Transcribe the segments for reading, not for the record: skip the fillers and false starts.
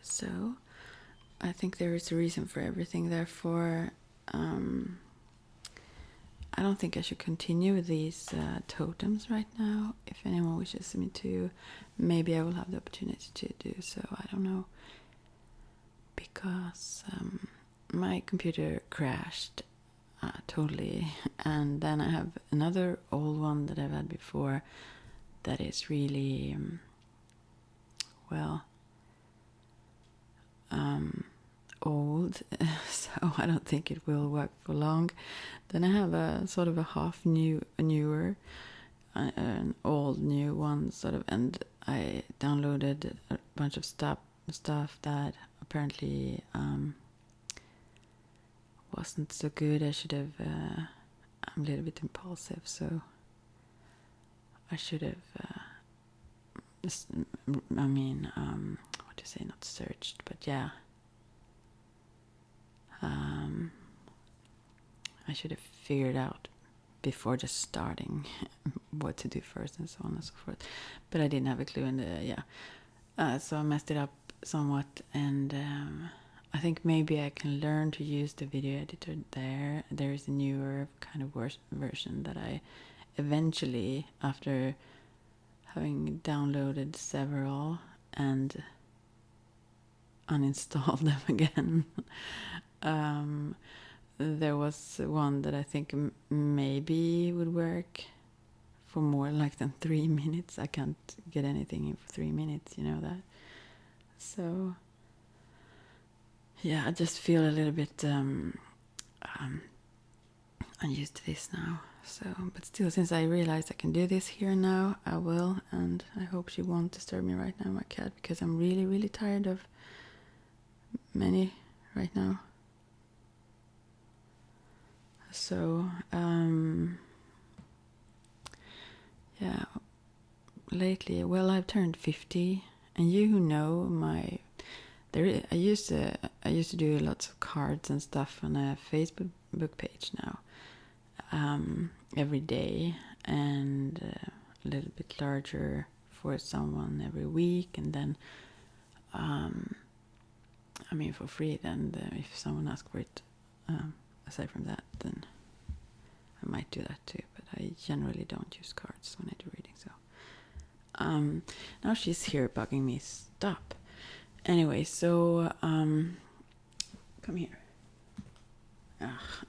So I think there is a reason for everything. Therefore, I don't think I should continue with these totems right now. If anyone wishes me to, maybe I will have the opportunity to do so. I don't know. Because my computer crashed totally. And then I have another old one that I've had before that is really, old, so I don't think it will work for long. Then I have a sort of a newer, an old new one sort of, and I downloaded a bunch of stuff that apparently wasn't so good. I should have. I'm a little bit impulsive, so I should have. What do you say? Not searched, but yeah. I should have figured out before just starting what to do first and so on and so forth. But I didn't have a clue, and so I messed it up somewhat. And I think maybe I can learn to use the video editor there. There is a newer kind of version that I eventually, after having downloaded several and uninstalled them again, there was one that I think maybe would work for more like than 3 minutes. I can't get anything in for 3 minutes, you know that. So yeah, I just feel a little bit unused to this now. So, but still, since I realized I can do this here now, I will. And I hope she won't disturb me right now, my cat, because I'm really, really tired of many right now. So, yeah, lately, well, I've turned 50, and you who know I used to do lots of cards and stuff on a Facebook page now, every day, and a little bit larger for someone every week, and then, for free. Then if someone asks for it. Aside from that, then I might do that too, but I generally don't use cards when I do reading. So now she's here bugging me. Stop. Anyway, so come here.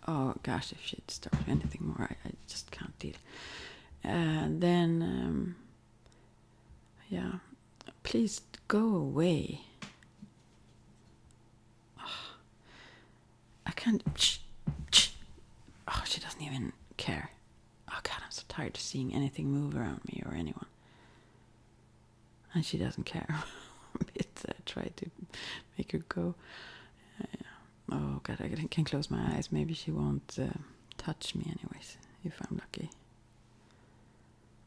Oh gosh, if she'd start anything more, I just can't deal. Then yeah, please go away. I can't. Oh, she doesn't even care. Oh God, I'm so tired of seeing anything move around me or anyone. And she doesn't care. A bit. I try to make her go. Oh God, I can close my eyes. Maybe she won't touch me anyways, if I'm lucky.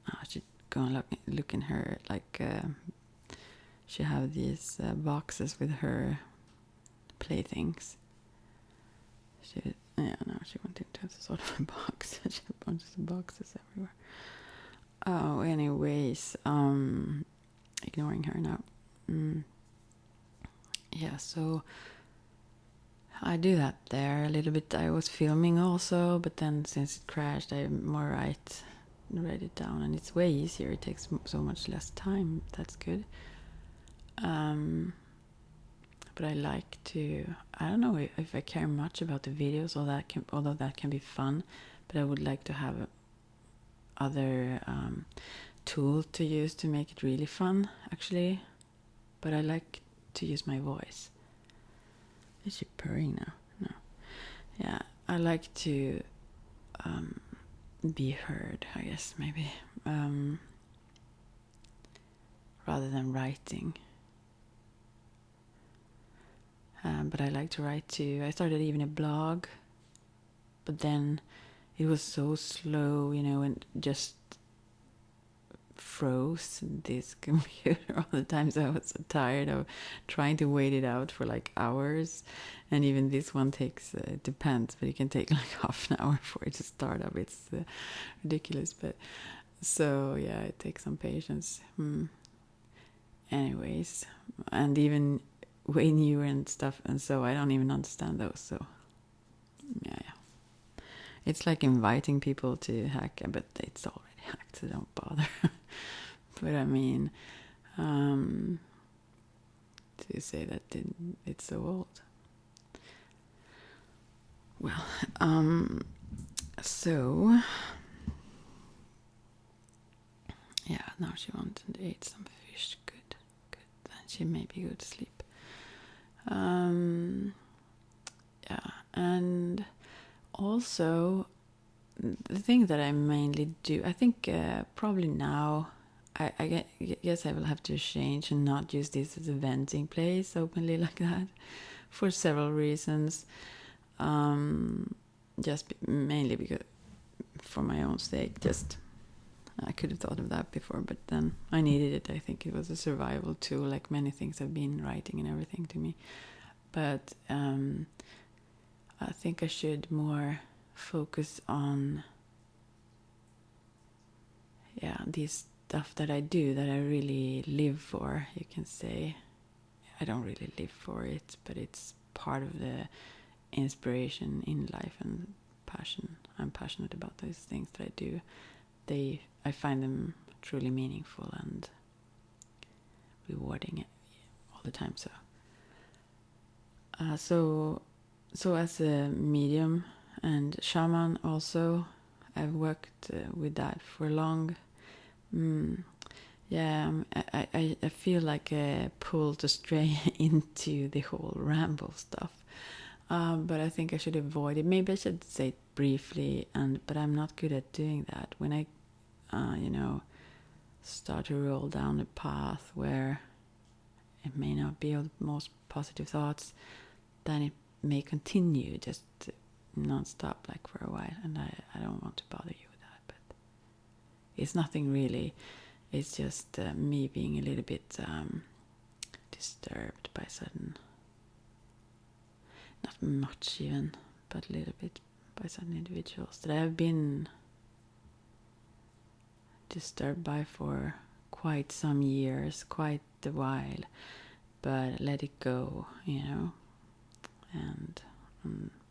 I should go and look in her, like she have these boxes with her playthings. She went into sort of a box. She had bunches of boxes everywhere. Oh, anyways, ignoring her now. Yeah, so I do that there a little bit. I was filming also, but then since it crashed, I more write it down, and it's way easier. It takes so much less time. That's good. But I like to, I don't know if I care much about the videos, although that can be fun, but I would like to have other tools to use to make it really fun, actually. But I like to use my voice. Is she purring now? No. Yeah, I like to be heard, I guess, maybe, rather than writing. But I like to write too. I started even a blog, but then it was so slow, and just froze this computer all the time. So I was so tired of trying to wait it out for like hours. And even this one takes, it depends, but it can take like half an hour for it to start up. It's ridiculous. But so yeah, it takes some patience. Anyways, and even way newer and stuff, and so I don't even understand those. So yeah, it's like inviting people to hack, but it's already hacked, so don't bother. But I mean, to say that it's so old. Well, so yeah, now she wanted to eat some fish. Good. Then she maybe go to sleep. Yeah, and also the thing that I mainly do, I think probably now, I guess I will have to change and not use this as a venting place openly like that, for several reasons. Just mainly because, for my own sake, just I could have thought of that before, but then I needed it. I think it was a survival tool, like many things have been, writing and everything to me. But I think I should more focus on, this stuff that I do, that I really live for, you can say. I don't really live for it, but it's part of the inspiration in life and passion. I'm passionate about those things that I do. I find them truly meaningful and rewarding all the time. So as a medium and shaman also, I've worked with that for long. I feel like a pull to stray into the whole ramble stuff. But I think I should avoid it. Maybe I should say it briefly, but I'm not good at doing that. When I, start to roll down a path where it may not be the most positive thoughts, then it may continue just non-stop, like for a while. And I don't want to bother you with that. But it's nothing really. It's just me being a little bit disturbed by certain, not much even, but a little bit by certain individuals that I have been disturbed by for quite some years, quite a while, but let it go, and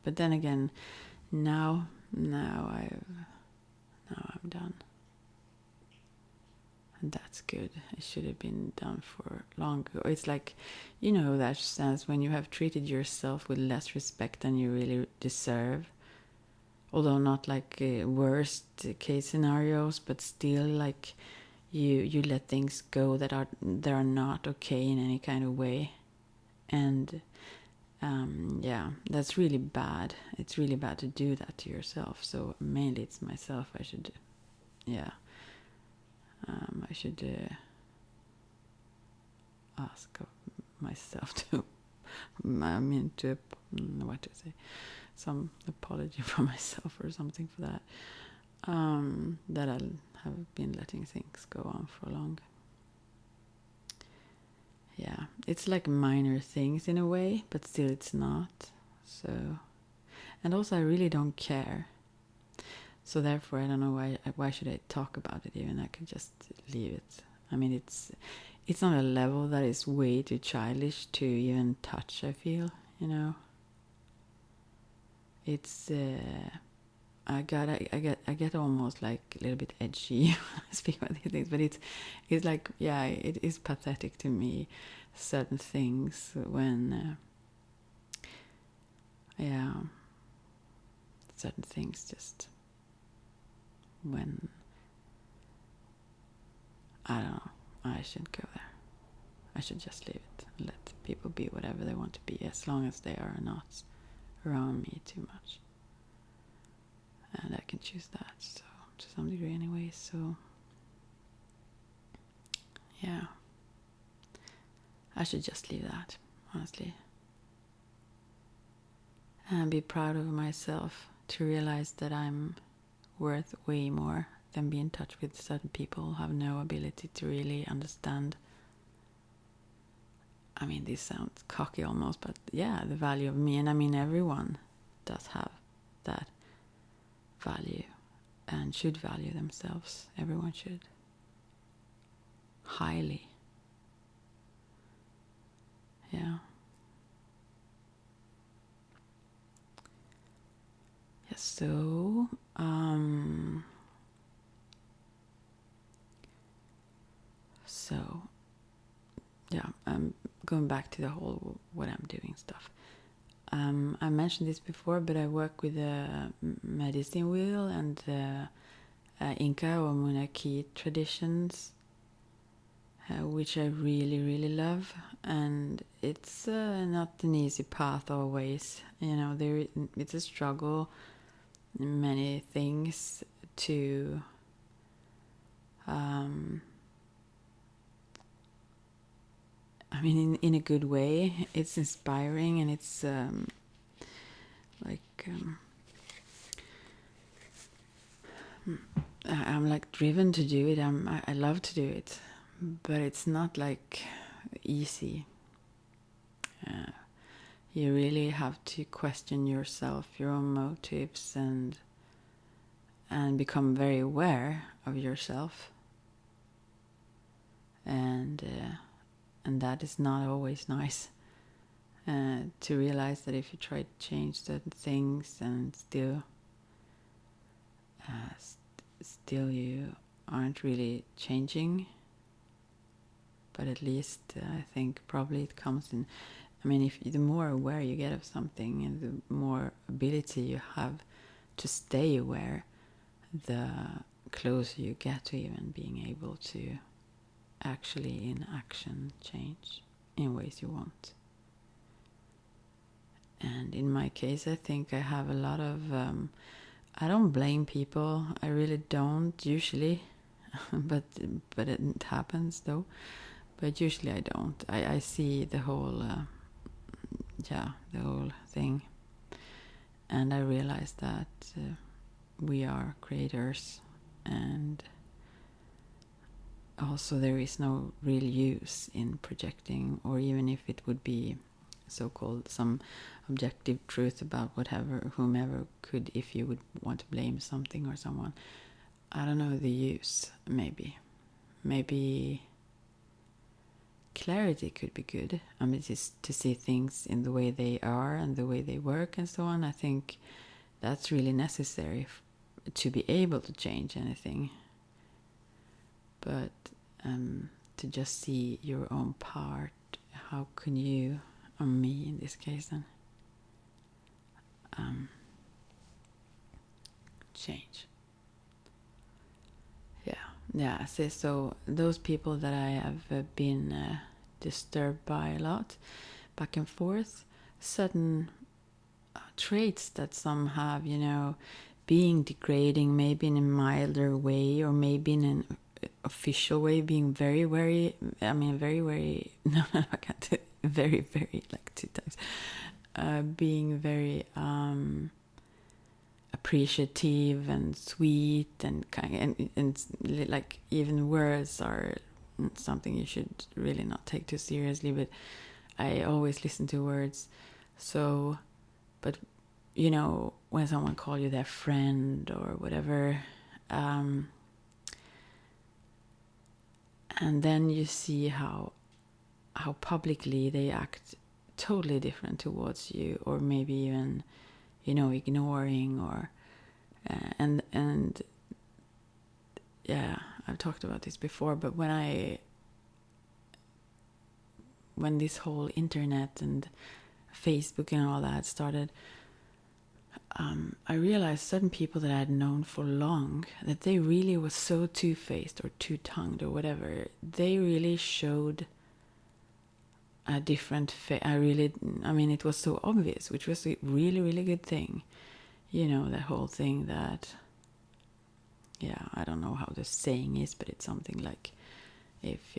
but then again, now I'm done, and that's good. It should have been done for long ago. It's like, that sense when you have treated yourself with less respect than you really deserve. Although not like worst case scenarios, but still like you let things go that are not okay in any kind of way. And that's really bad. It's really bad to do that to yourself. So mainly it's myself. I should ask of myself to, what to say, some apology for myself or something for that. That I have been letting things go on for long. Yeah, it's like minor things in a way, but still it's not. So, and also I really don't care. So therefore, I don't know why should I talk about it even? I could just leave it. I mean, it's on a level that is way too childish to even touch, I feel, It's I get almost like a little bit edgy when I speak about these things, but it's like, it is pathetic to me, certain things when certain things just when I don't know, I shouldn't go there. I should just leave it and let people be whatever they want to be, as long as they are not around me too much. And I can choose that, so to some degree anyway. So yeah, I should just leave that, honestly, and be proud of myself to realize that I'm worth way more than be in touch with certain people who have no ability to really understand. I mean, this sounds cocky almost, but the value of me. And I mean, everyone does have that value and should value themselves. Everyone should. Highly. Yeah. So, yeah, I'm going back to the whole what I'm doing stuff. I mentioned this before, but I work with the medicine wheel and the Inca or Munaki traditions, which I really, really love. And it's not an easy path always. It's a struggle in many things to in a good way. It's inspiring, and it's I'm like driven to do it. I love to do it, but it's not like easy. You really have to question yourself, your own motives, and become very aware of yourself. And that is not always nice. To realize that if you try to change certain things and still you aren't really changing, but at least I think probably it comes in. If the more aware you get of something and the more ability you have to stay aware, the closer you get to even being able to actually in action change in ways you want. And in my case, I think I have a lot of I don't blame people. I really don't usually, but it happens though. But usually I don't. I see the whole the whole thing, and I realize that we are creators, and also there is no real use in projecting, or even if it would be so-called some objective truth about whomever could, if you would want to blame something or someone, I don't know the use. Maybe clarity could be good. Just to see things in the way they are and the way they work and so on. I think that's really necessary to be able to change anything. But to just see your own part, how can you, or me in this case then, change. Yeah. So those people that I have been disturbed by a lot, back and forth, certain traits that some have, being degrading, maybe in a milder way, or maybe in an official way, being very, very, very, very, no, I can't do it, very, very, like 2 times, being very appreciative and sweet and kind, and like even words are something you should really not take too seriously, but I always listen to words. So, but when someone calls you their friend or whatever, and then you see how publicly they act totally different towards you, or maybe even ignoring, or and yeah, I've talked about this before, but when this whole internet and Facebook and all that started, I realized certain people that I had known for long, that they really was so two-faced or two-tongued or whatever. They really showed a different face. It was so obvious, which was a really, really good thing. The whole thing that, I don't know how the saying is, but it's something like, if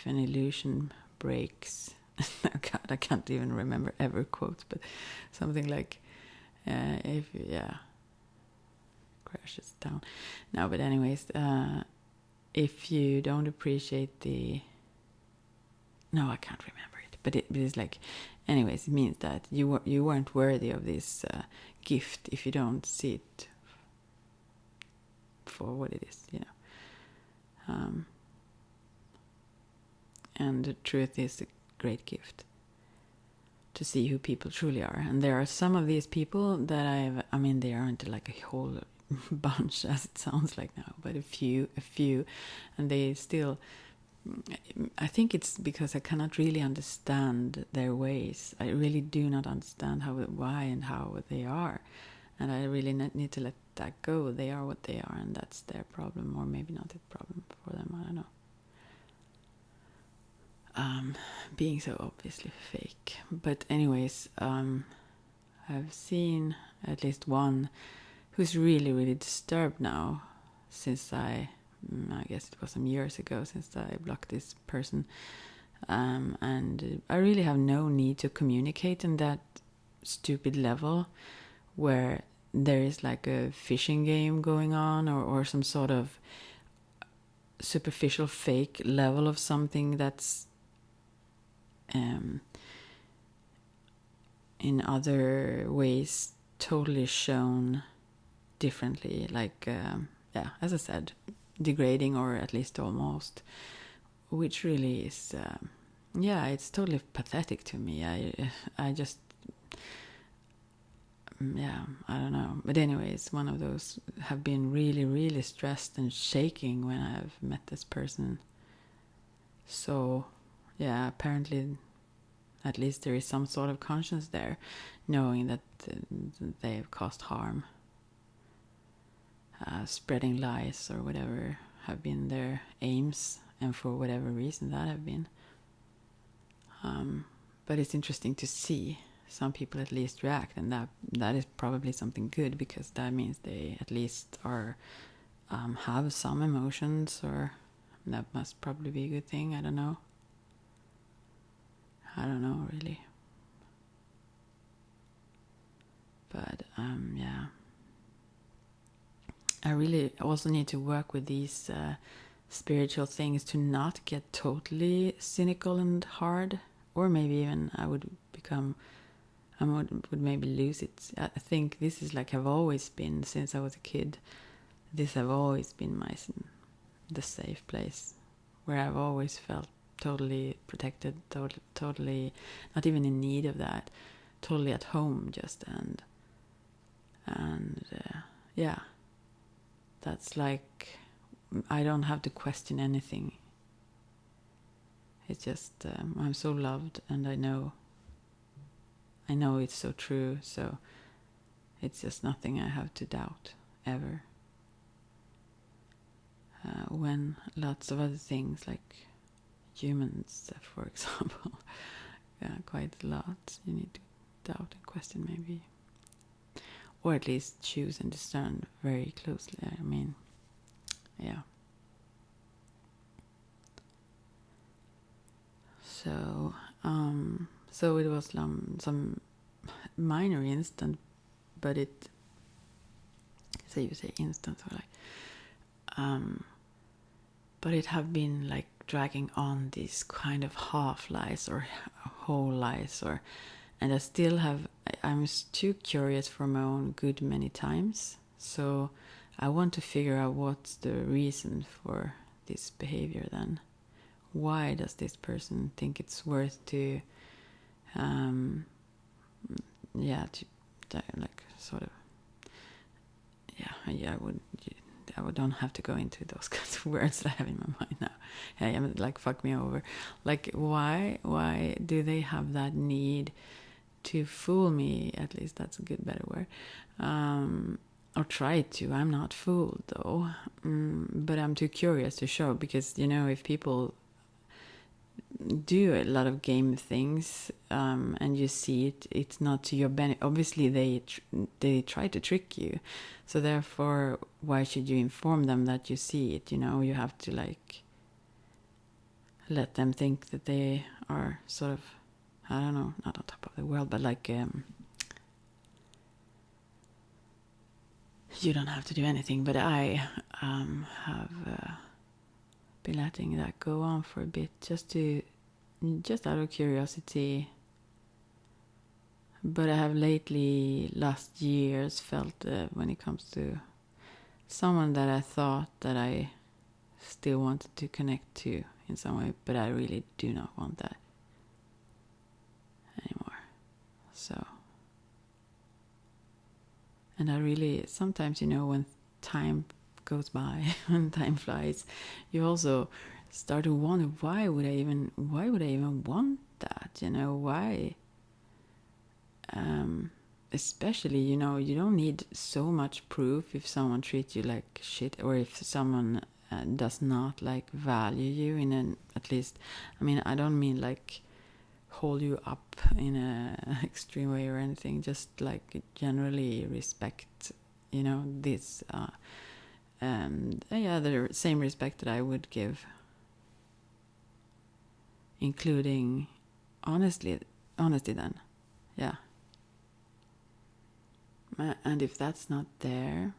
an illusion breaks, God, I can't even remember ever quotes, but something like, crashes down. No, but anyways, if you don't appreciate no, I can't remember it, but it is like, anyways, it means that you weren't worthy of this gift if you don't see it for what it is, and the truth is a great gift. to see who people truly are. And there are some of these people that they aren't like a whole bunch as it sounds like now, but a few, and they still, I think it's because I cannot really understand their ways. I really do not understand why and how they are. And I really need to let that go. They are what they are, and that's their problem, or maybe not a problem for them, I don't know. Being so obviously fake. But anyways, I've seen at least one who's really, really disturbed now since I guess it was some years ago since I blocked this person. And I really have no need to communicate in that stupid level where there is like a fishing game going on, or some sort of superficial fake level of something that's in other ways totally shown differently, like as I said, degrading, or at least almost, which really is it's totally pathetic to me. I just I don't know. But anyways, one of those have been really, really stressed and shaking when I've met this person. So yeah, apparently at least there is some sort of conscience there, knowing that they have caused harm. Spreading lies or whatever have been their aims, and for whatever reason that have been. But it's interesting to see some people at least react, and that is probably something good, because that means they at least are have some emotions, or that must probably be a good thing. I don't know really. But I really also need to work with these spiritual things to not get totally cynical and hard, or maybe even I would maybe lose it. I think this is like I've always been since I was a kid. This have always been the safe place where I've always felt totally protected, totally not even in need of that, totally at home just, and that's like I don't have to question anything. It's just I'm so loved, and I know it's so true, so it's just nothing I have to doubt ever. When lots of other things, like humans, for example, quite a lot, you need to doubt and question maybe. Or at least choose and discern very closely. I mean, yeah. So it was some minor instant, but you say instant, or like, but it have been like dragging on these kind of half lies or whole lies, and I still have. I'm too curious for my own good many times, so I want to figure out what's the reason for this behavior then. Why does this person think it's worth to I don't have to go into those kinds of words that I have in my mind now. Yeah, like fuck me over. Like why do they have that need to fool me? At least that's a better word. Or try to. I'm not fooled though, but I'm too curious to show, because if people do a lot of game things, and you see it's not to your benefit. Obviously they try to trick you, so therefore why should you inform them that you see it? You have to like let them think that they are sort of, I don't know, not on top of the world, but like you don't have to do anything. But I have been letting that go on for a bit, just out of curiosity. But I have lately, last years, felt when it comes to someone that I thought that I still wanted to connect to in some way, but I really do not want that anymore. So, and I really, sometimes, when time goes by and time flies, you also start to wonder, why would I even want that? Why? Especially, you don't need so much proof if someone treats you like shit, or if someone does not like value you in an, at least, I don't mean like hold you up in a extreme way or anything, just like generally respect, this the same respect that I would give, including honesty then, yeah. And if that's not there,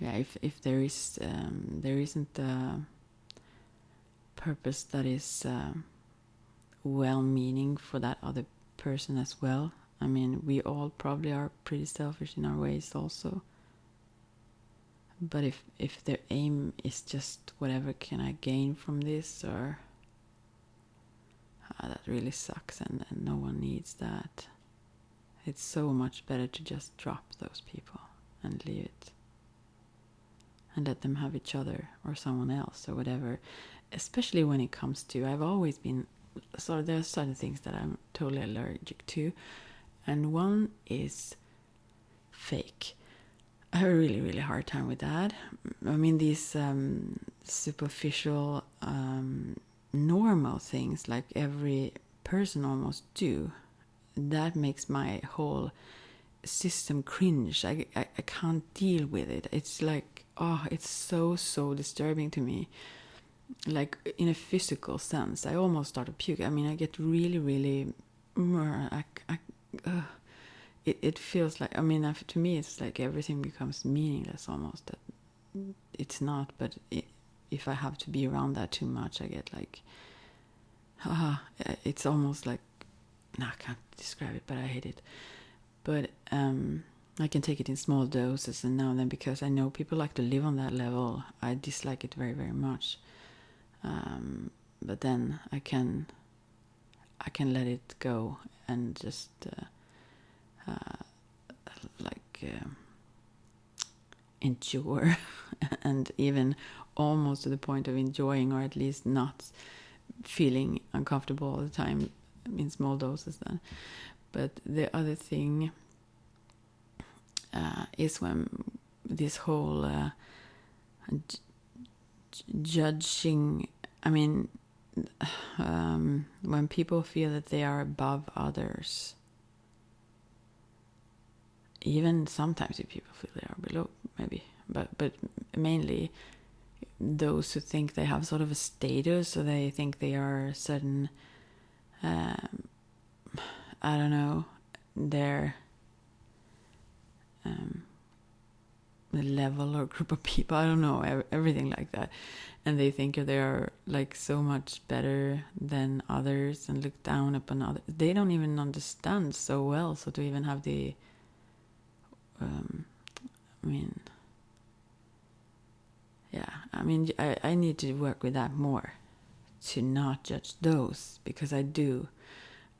yeah, if there isn't a purpose that is well-meaning for that other person as well. We all probably are pretty selfish in our ways also. But if their aim is just whatever can I gain from this, or that really sucks, and no one needs that. It's so much better to just drop those people and leave it. And let them have each other or someone else or whatever. Especially when it comes to, I've always been, so there are certain things that I'm totally allergic to. And one is fake. I have a really, really hard time with that. These superficial, normal things like every person almost do, that makes my whole system cringe. I can't deal with it. It's like, it's so disturbing to me. Like in a physical sense, I almost start to puke. I get really, really, it feels like, to me it's like everything becomes meaningless almost. That it's not, but if I have to be around that too much, I get like, it's almost like, no, I can't describe it, but I hate it. But I can take it in small doses, and now and then, because I know people like to live on that level, I dislike it very, very much. But then I can let it go and just endure, and even almost to the point of enjoying, or at least not feeling uncomfortable all the time in small doses then. But the other thing is when this whole judging, when people feel that they are above others, even sometimes if people feel they are below, maybe, but mainly those who think they have sort of a status, so they think they are a certain, I don't know, their the level or group of people, I don't know, everything like that, and they think they are like so much better than others and look down upon others. They don't even understand so well, so to even have the I need to work with that more, to not judge those, because I do.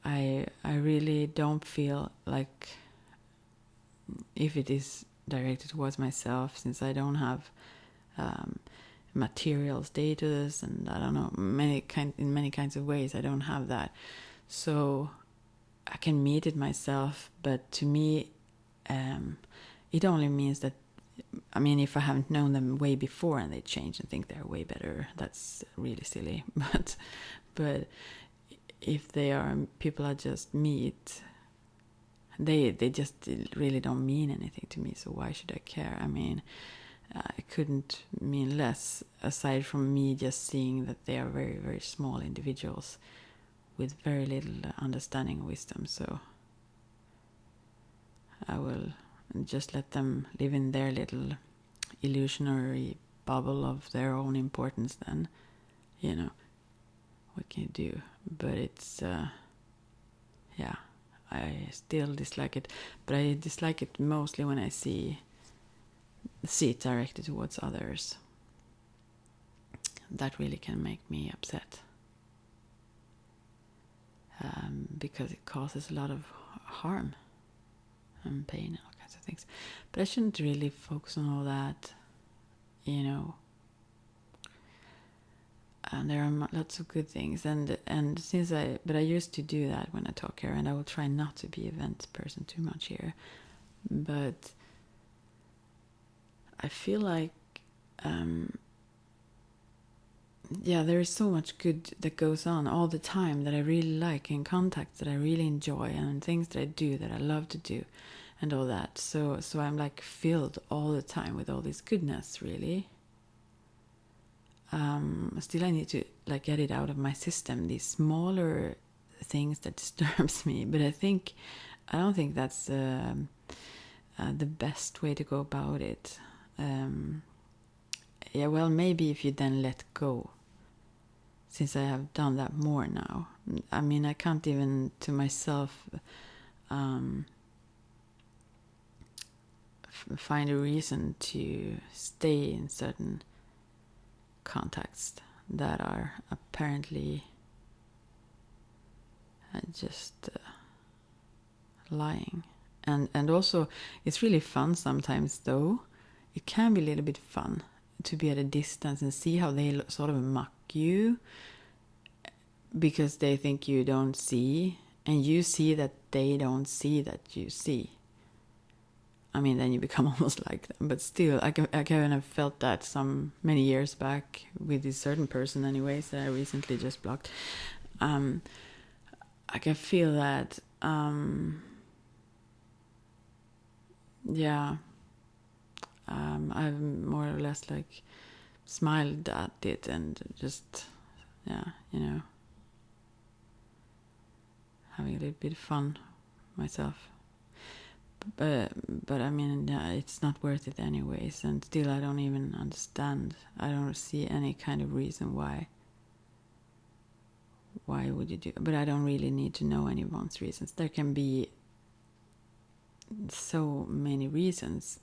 I really don't feel like, if it is directed towards myself, since I don't have material status, and I don't know, in many kinds of ways I don't have that, so I can meet it myself. But to me, it only means that, if I haven't known them way before and they change and think they're way better, that's really silly. But if they are people I just meet, they just really don't mean anything to me, so why should I care? It couldn't mean less, aside from me just seeing that they are very, very small individuals with very little understanding and wisdom. So I will just let them live in their little illusionary bubble of their own importance then. What can you do? But it's I still dislike it, but I dislike it mostly when I see it directed towards others. That really can make me upset. because it causes a lot of harm and pain and all kinds of things. But I shouldn't really focus on all that, And there are lots of good things, and but I used to do that when I talk here, and I will try not to be event person too much here. But I feel like, there is so much good that goes on all the time that I really like, and contacts that I really enjoy, and things that I do that I love to do, and all that. So I'm like filled all the time with all this goodness, really. Still I need to like get it out of my system, these smaller things that disturbs me. But I don't think that's the best way to go about it. Well, maybe if you then let go, since I have done that more now. I mean, I can't even to myself find a reason to stay in certain contacts that are apparently just lying. And also, it's really fun sometimes, though. It can be a little bit fun to be at a distance and see how they sort of mock you because they think you don't see, and you see that they don't see that you see. I mean, then you become almost like them. But still, I kind of felt that many years back with this certain person anyways that I recently just blocked. I can feel that, I've more or less like smiled at it and just, having a little bit of fun myself. But I mean, it's not worth it anyways, and still I don't even understand. I don't see any kind of reason why would you do. But I don't really need to know anyone's reasons. There can be so many reasons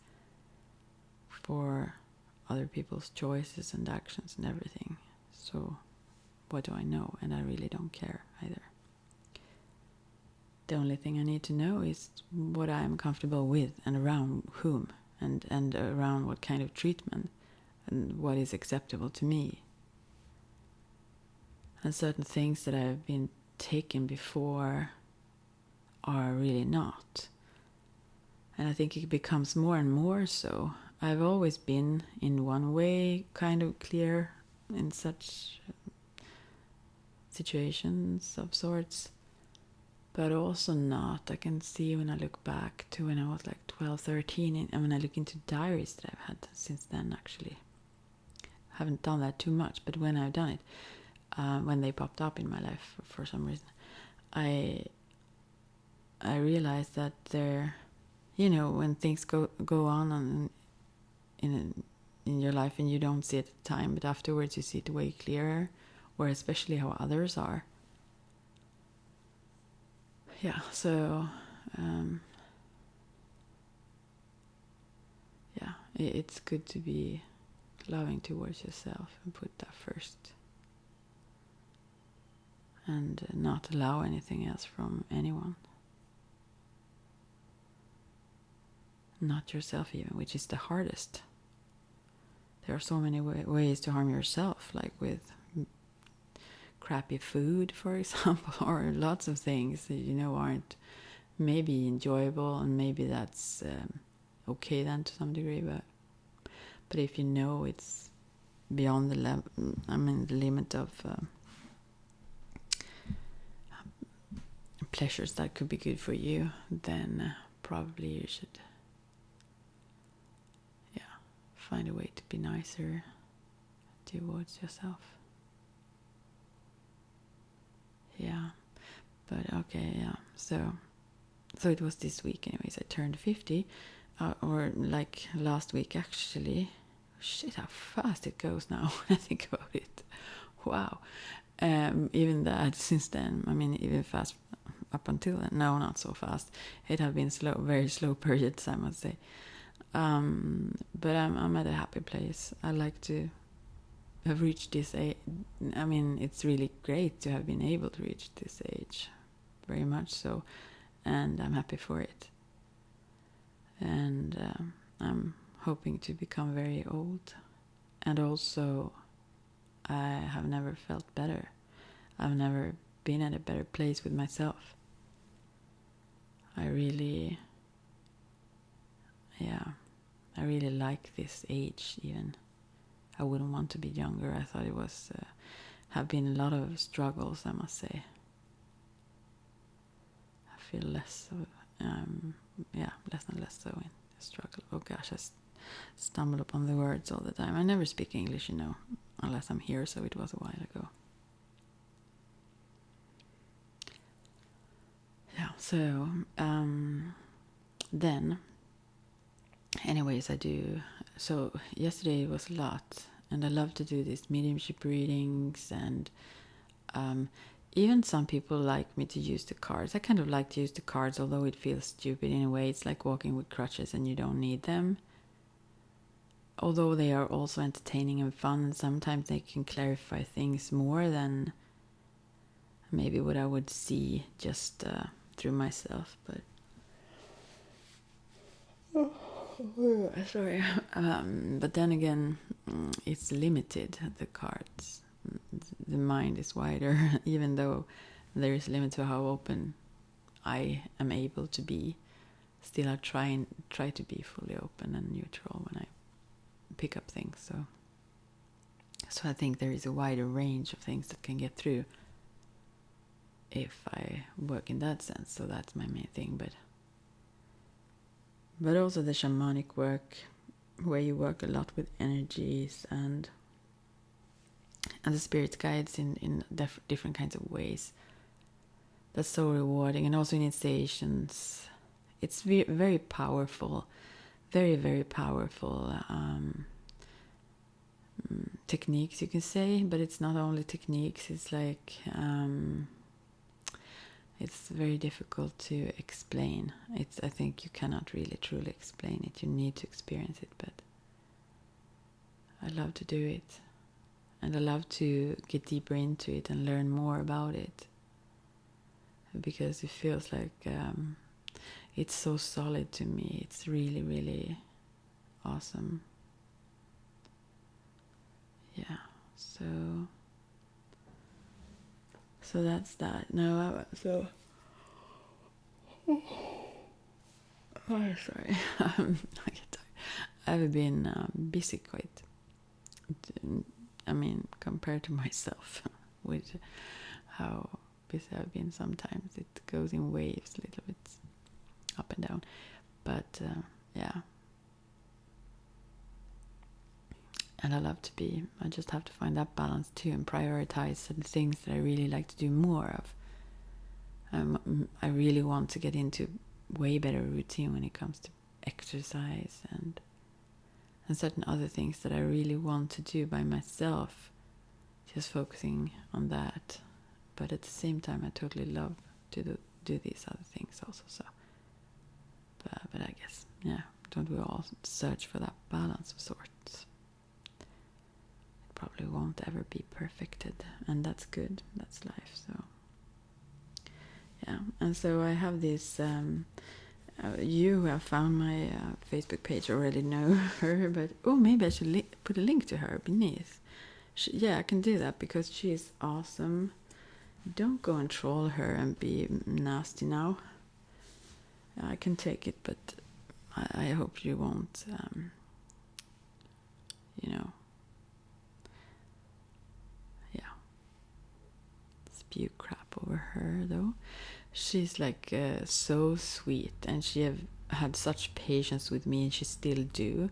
for other people's choices and actions and everything. So what do I know? And I really don't care either. The only thing I need to know is what I am comfortable with and around whom, and around what kind of treatment and what is acceptable to me. And certain things that I've been taken before are really not. And I think it becomes more and more so. I've always been in one way kind of clear in such situations of sorts, but also not. I can see when I look back to when I was like 12, 13, and when I look into diaries that I've had since then, actually. I haven't done that too much, but when I've done it, when they popped up in my life for some reason, I realized that they're, when things go on in your life and you don't see it at the time, but afterwards you see it way clearer, or especially how others are. Yeah, so it's good to be loving towards yourself and put that first, and not allow anything else from anyone, not yourself even, which is the hardest. There are so many ways to harm yourself, like with crappy food, for example, or lots of things that aren't maybe enjoyable, and maybe that's okay then to some degree, but if it's beyond the limit of pleasures that could be good for you, then probably you should find a way to be nicer towards yourself. Yeah, but okay, yeah. So it was this week anyways. I turned 50, or like last week actually. Shit, how fast it goes now when I think about it. Wow. Even that since then, even fast up until then. No, not so fast. It had been slow, very slow periods, I must say. But I'm at a happy place. I like to have reached this age. It's really great to have been able to reach this age. very much so, and I'm happy for it. And I'm hoping to become very old. And also, I have never felt better. I've never been at a better place with myself. I really like this age even. I wouldn't want to be younger. I thought it was, have been a lot of struggles, I must say. I feel less and less so in the struggle. Oh gosh, I stumble upon the words all the time. I never speak English, unless I'm here, so it was a while ago. Yeah, so then, anyways, I do. So yesterday was a lot, and I love to do these mediumship readings, and even some people like me to use the cards. I kind of like to use the cards, although it feels stupid in a way. It's like walking with crutches and you don't need them. Although they are also entertaining and fun, and sometimes they can clarify things more than maybe what I would see just through myself. But sorry. But then again, it's limited, the cards. The mind is wider, even though there is a limit to how open I am able to be. Still, I try to be fully open and neutral when I pick up things. So I think there is a wider range of things that can get through if I work in that sense. So that's my main thing. But also the shamanic work, where you work a lot with energies and the spirit guides in different kinds of ways. That's so rewarding. And also initiations. It's very powerful. Very, very powerful techniques, you can say. But it's not only techniques. It's like... it's very difficult to explain. I think you cannot really truly explain it. You need to experience it. But I love to do it. And I love to get deeper into it and learn more about it. Because it feels like it's so solid to me. It's really, really awesome. Yeah, so that's that. No, so... Oh, sorry. I get tired. I've been busy quite... compared to myself, with how busy I've been. Sometimes it goes in waves, a little bit up and down. But yeah. And I love to be. I just have to find that balance too, and prioritize the things that I really like to do more of. I really want to get into way better routine when it comes to exercise and certain other things that I really want to do by myself. Just focusing on that. But at the same time, I totally love to do these other things also. So, but I guess, yeah, don't we all search for that balance of sorts? It probably won't ever be perfected, and that's good. That's life. So, yeah. And so I have this. You who have found my Facebook page already know her, but maybe I should put a link to her beneath. Yeah, I can do that because she's awesome. Don't go and troll her and be nasty now. I can take it, but I hope you won't, spew crap over her, though. She's like so sweet, and she have had such patience with me, and she still do.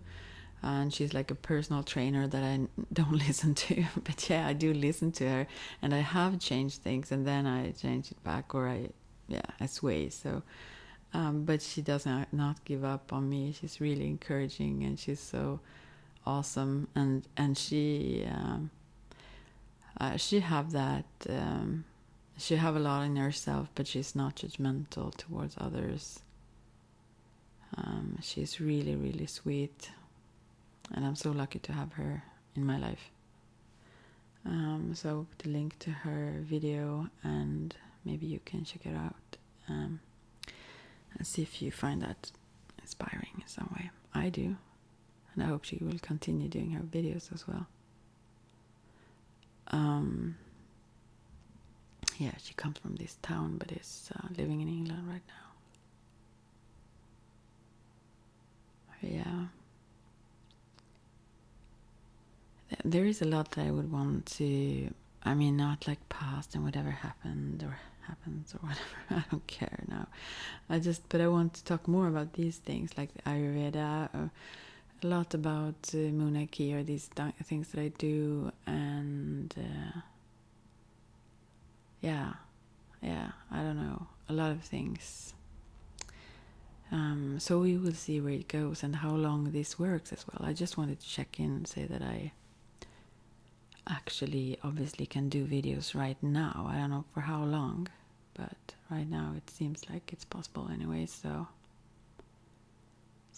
And she's like a personal trainer that I don't listen to, but yeah, I do listen to her, and I have changed things, and then I change it back, or I sway. So, but she does not give up on me. She's really encouraging, and she's so awesome, and she have that. She have a lot in herself, but she's not judgmental towards others. She's really, really sweet, and I'm so lucky to have her in my life. So I'll put a link to her video and maybe you can check it out and see if you find that inspiring in some way. I do, and I hope she will continue doing her videos as well. Yeah, she comes from this town, but is living in England right now. Yeah. There is a lot that I would want to, I mean, not like past and whatever happened or happens or whatever. I don't care now. But I want to talk more about these things like the Ayurveda, a lot about Munaki or these things that I do, and yeah, I don't know, a lot of things. So we will see where it goes and how long this works as well. I just wanted to check in and say that I actually obviously can do videos right now. I don't know for how long, but right now it seems like it's possible anyway. So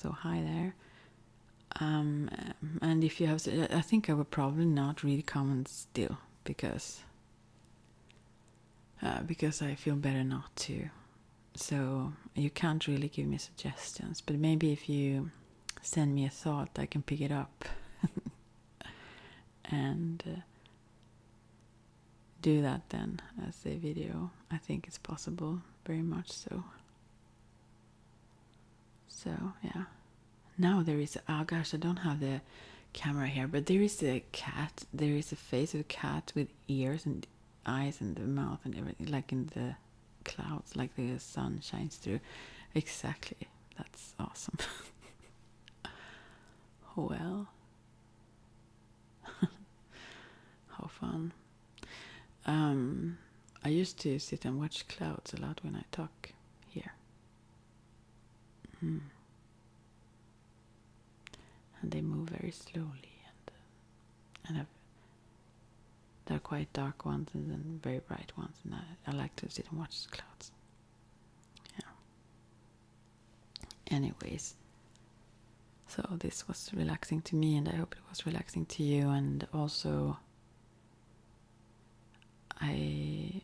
hi there. And if you have, I think I will probably not read comments still because I feel better not to. So you can't really give me suggestions, but maybe if you send me a thought, I can pick it up and do that then as a video. I think it's possible, very much so. So yeah. Now there is, oh gosh, I don't have the camera here, but there is a cat. There is a face of a cat with ears and eyes and the mouth and everything, like in the clouds, like the sun shines through. Exactly. That's awesome. Well. How fun. I used to sit and watch clouds a lot when I talk here. And they move very slowly, and there are quite dark ones and then very bright ones, and I like to sit and watch the clouds. Yeah. Anyways, so this was relaxing to me, and I hope it was relaxing to you. And also, I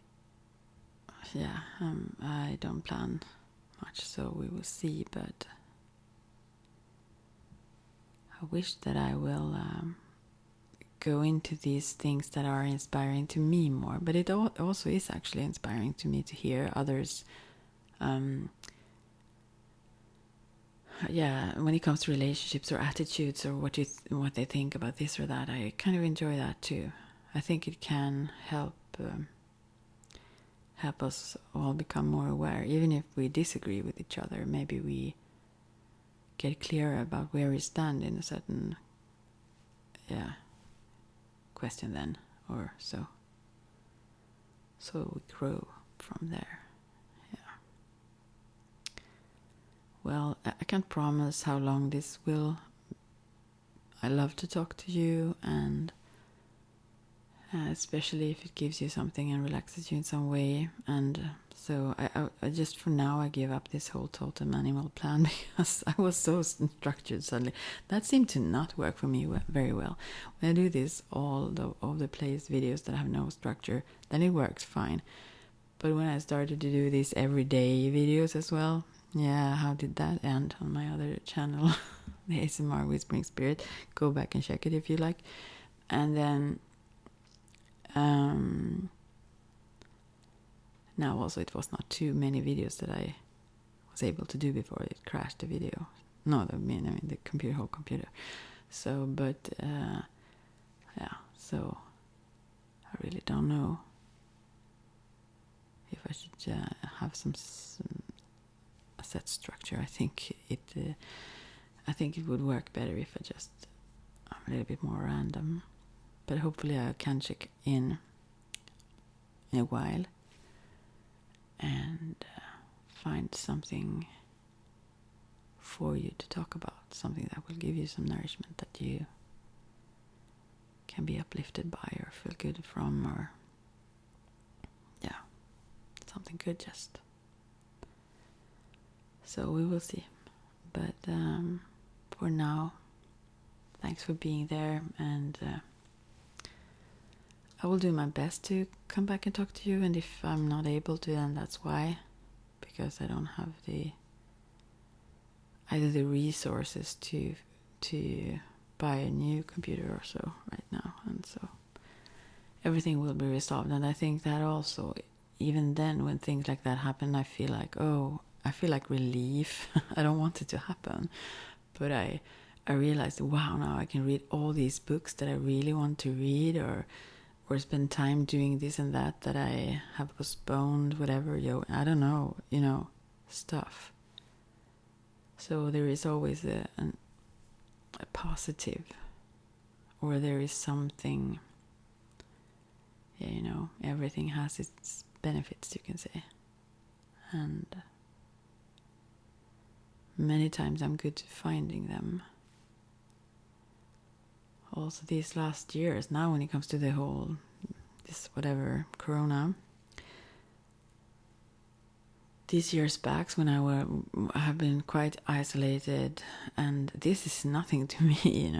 don't plan much, so we will see. But I wish that I will go into these things that are inspiring to me more. But it also is actually inspiring to me to hear others. When it comes to relationships or attitudes or what they think about this or that, I kind of enjoy that too. I think it can help us all become more aware, even if we disagree with each other. Maybe we get clearer about where we stand in a certain question then, or so we grow from there. Well, I can't promise how long this will. I love to talk to you, and especially if it gives you something and relaxes you in some way. And so I just, for now, I give up this whole totem animal plan because I was so structured suddenly. That seemed to not work for me very well. When I do this all the place videos that have no structure, then it works fine. But when I started to do these everyday videos as well, how did that end on my other channel? The ASMR Whispering Spirit. Go back and check it if you like. And then now also it was not too many videos that I was able to do before it crashed the video. No, I mean the whole computer. So, but so I really don't know if I should have some a set structure. I think it would work better if I'm a little bit more random. But hopefully I can check in a while and find something for you to talk about, something that will give you some nourishment that you can be uplifted by or feel good from, or something good just. So we will see. But for now, thanks for being there, and I will do my best to come back and talk to you, and if I'm not able to, then that's why, because I don't have either the resources to buy a new computer or so right now, and so everything will be resolved. And I think that also, even then, when things like that happen, I feel like relief. I don't want it to happen, but I realized, wow, now I can read all these books that I really want to read, or spend time doing this and that I have postponed, whatever, I don't know, stuff. So there is always a positive, or there is something, everything has its benefits, you can say. And many times I'm good at finding them. Also these last years, now when it comes to the whole, this whatever, Corona, these years back when I have been quite isolated, and this is nothing to me,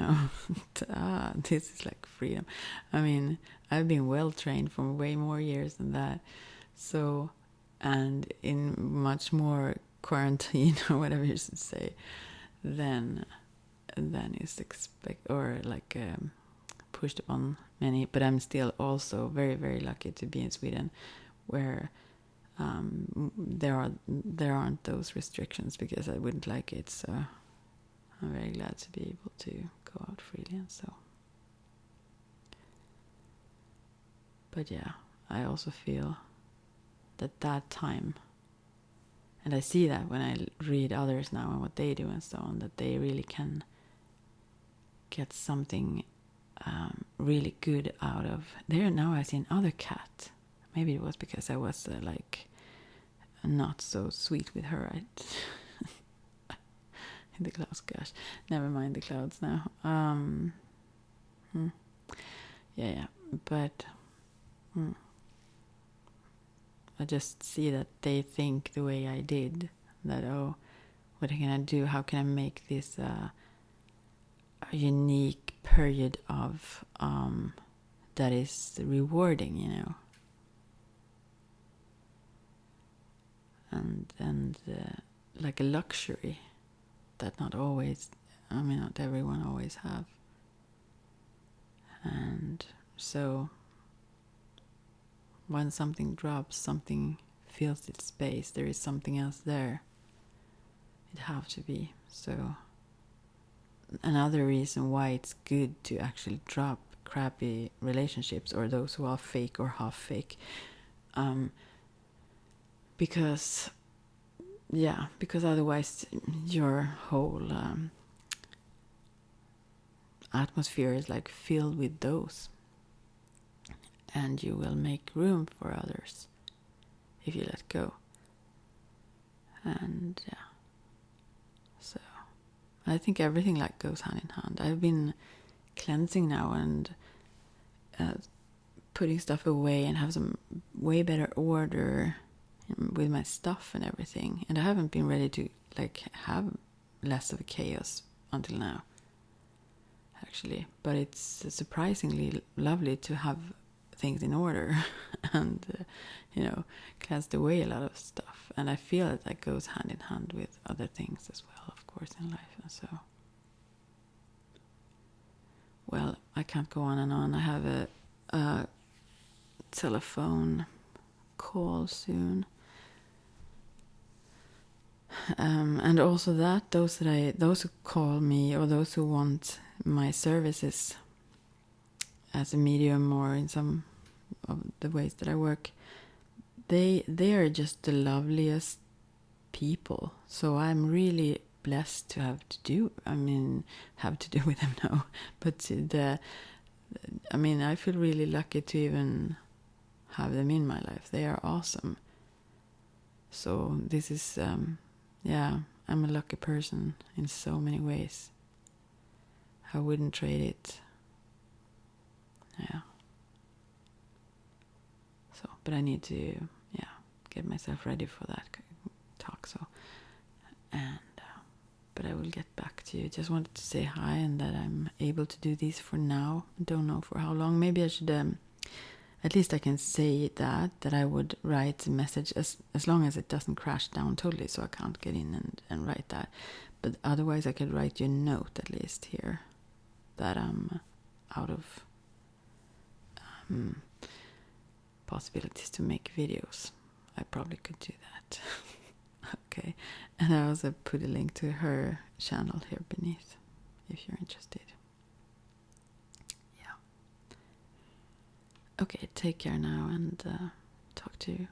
this is like freedom. I mean, I've been well trained for way more years than that. So, and in much more quarantine or whatever you should say, than is pushed upon many. But I'm still also very, very lucky to be in Sweden, where there aren't those restrictions, because I wouldn't like it. So I'm very glad to be able to go out freely and so. But yeah, I also feel that time, and I see that when I read others now and what they do and so on, that they really can get something really good out of there. Now I see another cat. Maybe it was because I was not so sweet with her, right? In the clouds, gosh, never mind the clouds now. Yeah, but I just see that they think the way I did. That, what can I do? How can I make this a unique period of that is rewarding, and like a luxury that not everyone always have. And so when something drops, something fills its space, there is something else there. It have to be. So another reason why it's good to actually drop crappy relationships, or those who are fake or half fake, because otherwise your whole atmosphere is like filled with those, and you will make room for others if you let go. And so I think everything like goes hand in hand. I've been cleansing now and putting stuff away and have some way better order with my stuff and everything. And I haven't been ready to have less of a chaos until now, actually. But it's surprisingly lovely to have things in order and cleansed away a lot of stuff. And I feel that goes hand in hand with other things as well, of course, in life. And so, well, I can't go on and on. I have a telephone call soon. And also those who call me, or those who want my services as a medium, or in some of the ways that I work, they are just the loveliest people. So I'm really blessed to have to do with them now. But I feel really lucky to even have them in my life. They are awesome. So this is I'm a lucky person in so many ways. I wouldn't trade it. Yeah. So, but I need to get myself ready for that talk. So, and but I will get back to you. Just wanted to say hi, and that I'm able to do this for now. Don't know for how long. Maybe I should at least I can say that I would write a message as long as it doesn't crash down totally, so I can't get in and write that. But otherwise I could write you a note at least here that I'm out of possibilities to make videos. I probably could do that. Okay, and I also put a link to her channel here beneath if you're interested. Yeah. Okay, take care now, and talk to you